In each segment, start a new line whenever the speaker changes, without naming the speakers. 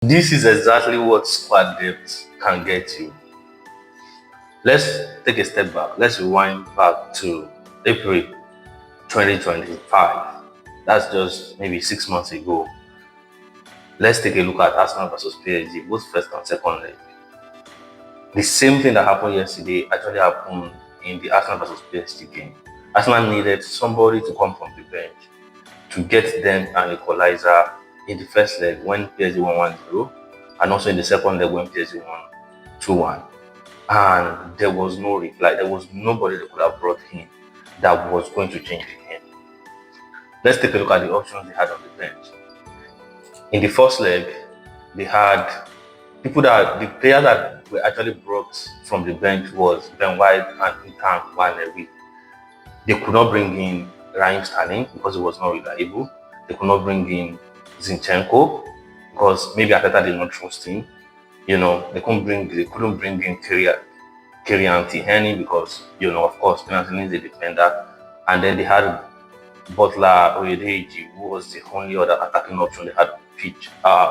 This is exactly what squad depth can get you. Let's take a step back. Let's rewind back to April 2025. That's just maybe 6 months ago. Let's take a look at Arsenal versus PSG, both first and second leg. The same thing that happened yesterday actually happened in the Arsenal versus PSG game. Arsenal needed somebody to come from the bench to get them an equalizer in the first leg when PSG won 1-0, and also in the second leg when PSG won 2-1. And there was no reply. There was nobody that could have brought in that was going to change the game. Let's take a look at the options they had on the bench. In the first leg, they had the player that were actually brought from the bench was Ben White and Ethan Nwaneri. They could not bring in Raheem Sterling because he was not reliable. They could not bring in Zinchenko because maybe Arteta did not trust him. They couldn't bring in Kylian Tierney because, of course, Tierney is a defender. And then they had Butler Oyedeji, who was the only other attacking option they had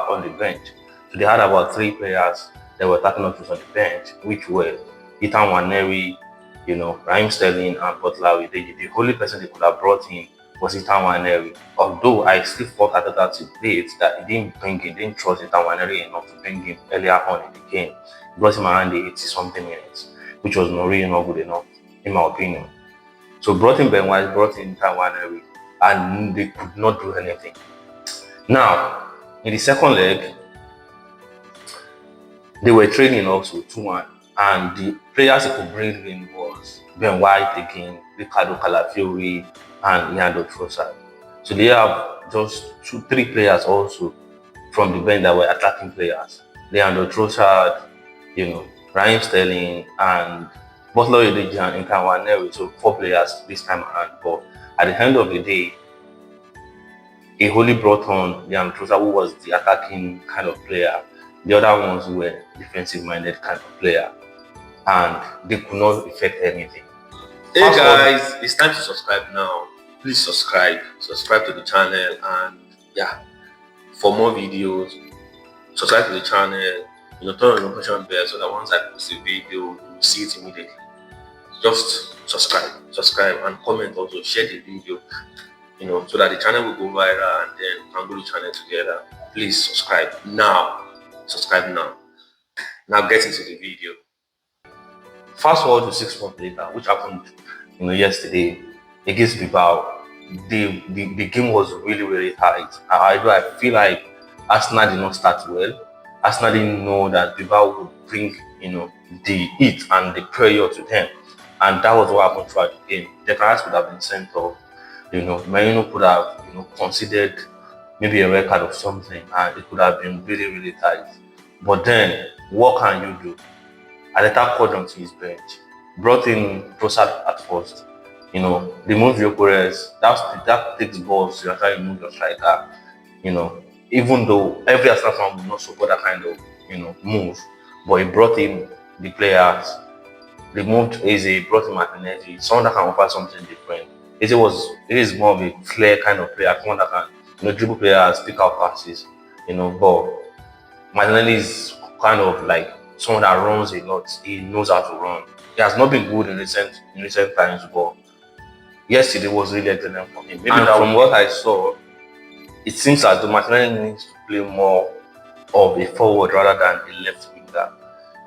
on the bench. So they had about 3 players that were attacking options on the bench, which were Ethan Nwaneri, Raheem Sterling and Butler Oyedeji. The only person they could have brought in was Ethan Nwaneri. Although I still thought Arteta debate that he didn't trust Ethan Nwaneri enough to bring him earlier on in the game. He brought him around the 80-something minutes, which was really not good enough, in my opinion. So brought in Ben White, brought in Ethan Nwaneri, and they could not do anything. Now, in the second leg, they were training also 2-1, and the players they could bring in was Ben White again, Ricardo Calafiori, and Leandro Trossard. So they have just 2-3 players also from the bench that were attacking players. Leandro Trossard, Raheem Sterling, and Butler Oyedeji and Ethan Nwaneri. So 4 players this time around. But at the end of the day, he only brought on Leandro Trossard, who was the attacking kind of player. The other ones were defensive-minded kind of player, and they could not effect anything.
Hey guys, it's time to subscribe now. Please subscribe to the channel, and for more videos, subscribe to the channel. Turn on the notification bell so that once I post a video, you will see it immediately. Just subscribe, and comment also. Share the video, so that the channel will go viral, and then we can grow the channel together. Please subscribe now. Now get into the video.
Fast forward to 6 months later, which happened, yesterday against Bilbao. The game was really, really tight. I feel like Arsenal did not start well. Arsenal didn't know that Bilbao would bring, the heat and the pressure to them, and that was what happened throughout the game. The Declan could have been sent off. Marino could have, considered maybe a record of something, and it could have been really, really tight. But then, what can you do? Arteta called onto his bench, brought in Trossard at first, removed Gyökeres. That takes balls to try to remove your striker, even though every Arsenal fan would not support that kind of, move. But he brought in the players, removed Eze, brought in Martinelli, someone that can offer something different. Eze is more of a clear kind of player, someone that can, dribble players, pick out passes, but Martinelli is kind of like someone that runs a lot. He knows how to run. He has not been good in recent times, but yesterday was really excellent for him. And from what I saw, it seems as though Martinelli needs to play more of a forward rather than a left winger.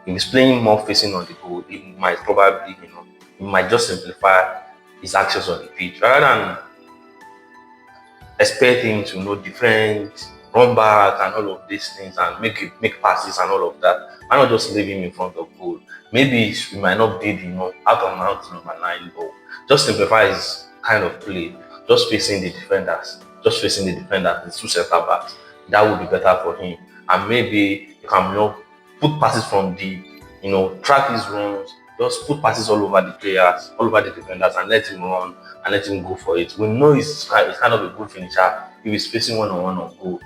If he's playing more facing on the goal, it might probably, it might just simplify his actions on the pitch rather than expect him to defend, run back and all of these things and make passes and all of that. Why not just leave him in front of goal? Maybe we might not be the out and out number 9, but just simplify his kind of play, just facing the defenders, the 2 center backs. That would be better for him. And maybe you can put passes from deep, track his runs, just put passes all over the players, all over the defenders, and let him run and let him go for it. We know he's kind of a good finisher if he's facing one-on-one on goal.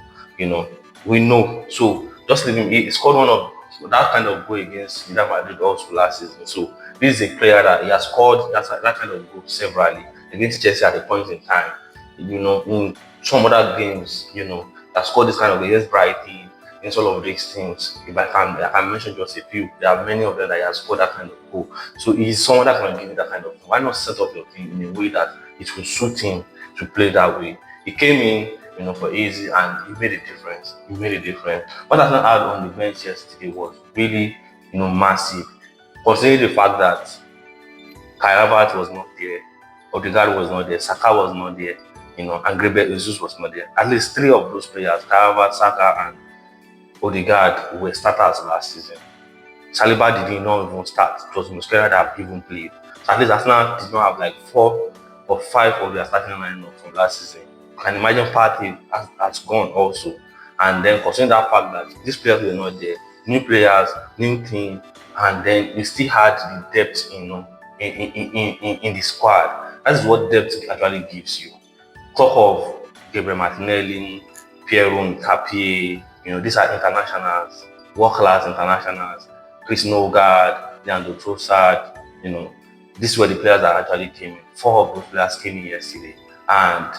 We know. So just leave him. He scored one of that kind of goal against Real Madrid also last season. So this is a player that he has scored that kind of goal severally against Chelsea at a point in time. In some other games, that scored this kind of against Brighton, against all of these teams. If I can mention just a few, there are many of them that he has scored that kind of goal. So he's someone that can give you that kind of. Why not set up your team in a way that it will suit him to play that way? He came in, for easy, and he made a difference. He made a difference. What Arsenal had on the bench yesterday was really, massive. Considering the fact that Kai Havertz was not there, Odegaard was not there, Saka was not there, and Gabriel Jesus was not there. At least three of those players, Kai Havertz, Saka, and Odegaard, were starters last season. Saliba did not even start. It was Musquera that even played. So at least Arsenal did not have like 4 or 5 of their starting lineup from last season. You can imagine Partey has gone also. And then considering that fact that these players were not there, new players, new team, and then we still had the depth in the squad. That is what depth actually gives you. Talk of Gabriel Martinelli, Piero Tapie, these are internationals, world-class internationals. Chris Nogard, Leandro Trossard, these were the players that actually came in. 4 of those players came in yesterday. And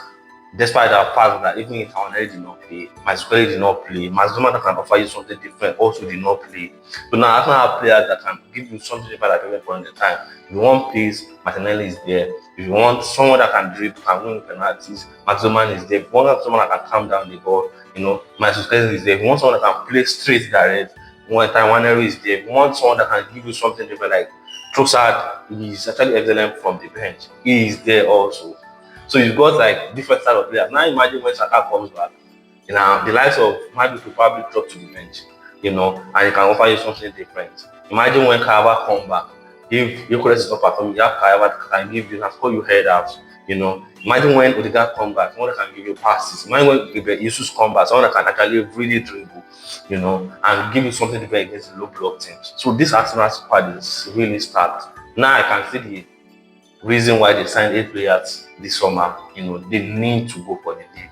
despite the fact that even if Martinelli did not play, Mazzucchelli did not play, Mazuma that can offer you something different also did not play. So now Arsenal have players that can give you something different at every point in time. If you want pace, Martinelli is there. If you want someone that can dribble, can win penalties, Mazuma is there. If you want someone that can calm down the ball, Mazzucchelli is there. If you want someone that can play straight direct, one time Wanero is there. If you want someone that can give you something different, like Trossard, he is actually excellent from the bench. He is there also. So you've got like different style of players. Now imagine when Saka comes back, the likes of Madrid will probably drop to the bench, and he can offer you something different. Imagine when Kava come back. If Eucharist is not performing, you have Kava that can give you, can score you head out. Imagine when Odegaard come back, someone that can give you passes. Imagine when Gabriel Jesus come back, someone that can actually really dribble, and give you something different against the low block teams. So this Arsenal squad is really stacked. Now I can see the reason why they signed 8 players this summer. They need to go for the league.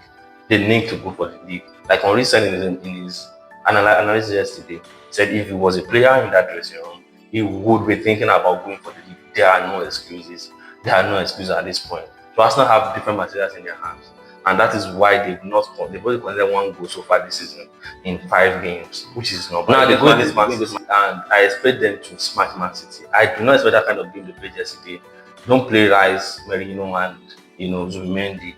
They need to go for the league. Like Henry said in his analysis yesterday, said if he was a player in that dressing room, he would be thinking about going for the league. There are no excuses. There are no excuses at this point. So Arsenal have different materials in their hands. And that is why they've only conceded 1 goal so far this season in 5 games, which is not bad. Now they go this Man City, and I expect them to smash Man City. I do not expect that kind of game they played yesterday. Don't play Rice, Merino, and Zubimendi.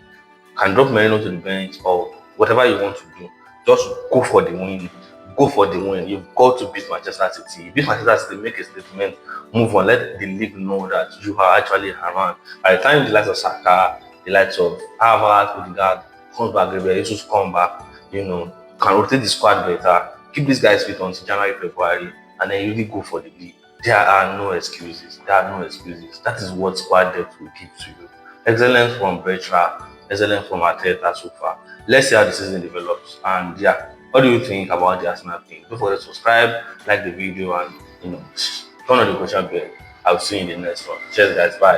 Can drop Merino to the bench or whatever you want to do. Just go for the win. Go for the win. You've got to beat Manchester City. Beat Manchester City, make a statement, move on. Let the league know that you are actually around. By the time the likes of Saka, the likes of Havertz, Odegaard comes back, Gabriel Jesus come back, can rotate the squad better. Keep these guys fit until January, February, and then you really go for the league. There are no excuses. There are no excuses. That is what squad depth will give to you. Excellence from Bertra, excellence from Arteta so far. Let's see how the season develops. And yeah, what do you think about the Arsenal thing? Don't forget to subscribe, like the video, and turn on the notification bell. I'll see you in the next one. Cheers, guys. Bye.